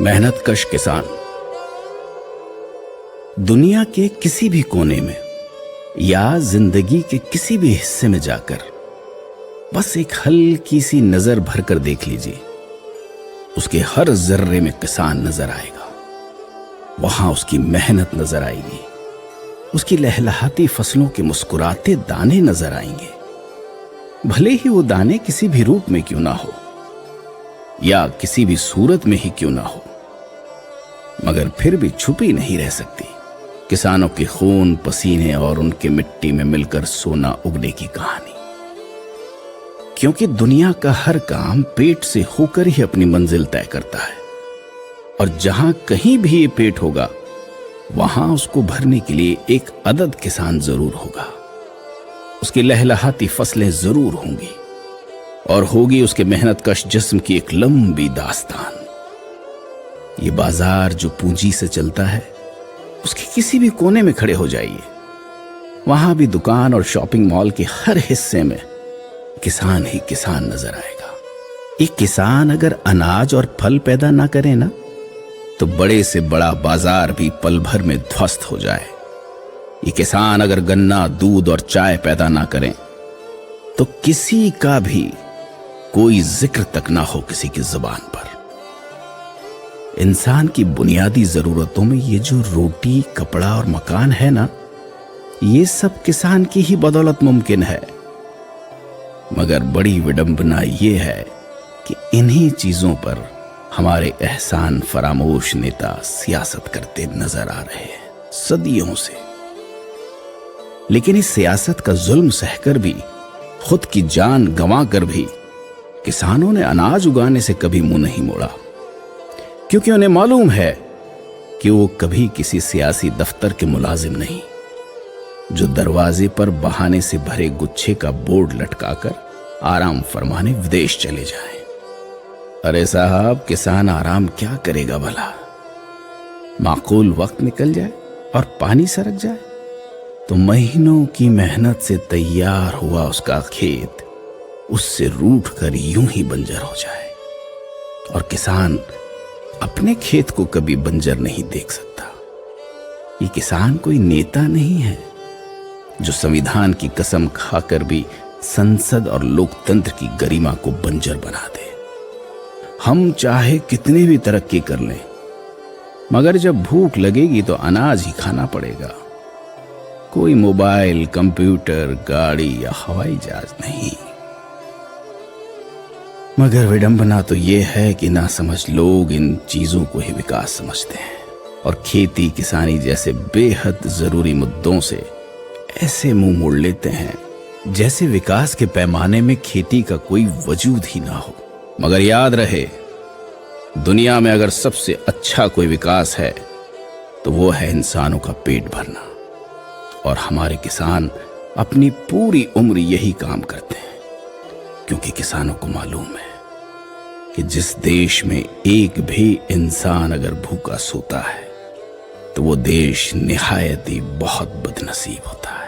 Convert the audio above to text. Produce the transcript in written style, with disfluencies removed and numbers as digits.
मेहनतकश किसान दुनिया के किसी भी कोने में या जिंदगी के किसी भी हिस्से में जाकर बस एक हल्की सी नजर भरकर देख लीजिए, उसके हर जर्रे में किसान नजर आएगा। वहां उसकी मेहनत नजर आएगी, उसकी लहलहाती फसलों के मुस्कुराते दाने नजर आएंगे। भले ही वो दाने किसी भी रूप में क्यों ना हो या किसी भी सूरत में ही क्यों ना हो, मगर फिर भी छुपी नहीं रह सकती किसानों के खून, पसीने और उनके मिट्टी में मिलकर सोना उगने की कहानी। क्योंकि दुनिया का हर काम पेट से होकर ही अपनी मंजिल तय करता है, और जहां कहीं भी ये पेट होगा वहां उसको भरने के लिए एक अदद किसान जरूर होगा। उसकी लहलहाती फसलें जरूर होंगी और होगी उसके मेहनतकश जिस्म की एक लंबी दास्तान। ये बाजार जो पूंजी से चलता है, उसके किसी भी कोने में खड़े हो जाइए, वहां भी दुकान और शॉपिंग मॉल के हर हिस्से में किसान ही किसान नजर आएगा। एक किसान अगर अनाज और फल पैदा ना करे ना, तो बड़े से बड़ा बाजार भी पल भर में ध्वस्त हो जाए। ये किसान अगर गन्ना, दूध और चाय पैदा ना करें तो किसी का भी कोई जिक्र तक ना हो किसी की जुबान पर। इंसान की बुनियादी जरूरतों में ये जो रोटी, कपड़ा और मकान है ना, ये सब किसान की ही बदौलत मुमकिन है। मगर बड़ी विडंबना ये है कि इन्हीं चीजों पर हमारे एहसान फरामोश नेता सियासत करते नजर आ रहे हैं सदियों से। लेकिन इस सियासत का जुल्म सहकर भी, खुद की जान गंवाकर भी किसानों ने अनाज उगाने से कभी मुंह नहीं मोड़ा, क्योंकि उन्हें मालूम है कि वो कभी किसी सियासी दफ्तर के मुलाजिम नहीं, जो दरवाजे पर बहाने से भरे गुच्छे का बोर्ड लटकाकर आराम फरमाने विदेश चले जाएं। अरे साहब, किसान आराम क्या करेगा भला? माकूल वक्त निकल जाए और पानी सरक जाए तो महीनों की मेहनत से तैयार हुआ उसका खेत उससे रूठ कर यूं ही बंजर हो जाए। और किसान अपने खेत को कभी बंजर नहीं देख सकता। ये किसान कोई नेता नहीं है जो संविधान की कसम खाकर भी संसद और लोकतंत्र की गरिमा को बंजर बना दे। हम चाहे कितनी भी तरक्की कर लें, मगर जब भूख लगेगी तो अनाज ही खाना पड़ेगा। कोई मोबाइल, कंप्यूटर, गाड़ी या हवाई जहाज नहीं। मगर विडंबना तो यह है कि ना समझ लोग इन चीजों को ही विकास समझते हैं और खेती, किसानी जैसे बेहद जरूरी मुद्दों से ऐसे मुंह मोड़ लेते हैं जैसे विकास के पैमाने में खेती का कोई वजूद ही ना हो। मगर याद रहे, दुनिया में अगर सबसे अच्छा कोई विकास है तो वो है इंसानों का पेट भरना। और हमारे किसान अपनी पूरी उम्र यही काम करते हैं, क्योंकि किसानों को मालूम है कि जिस देश में एक भी इंसान अगर भूखा सोता है तो वो देश निहायत ही बहुत बदनसीब होता है।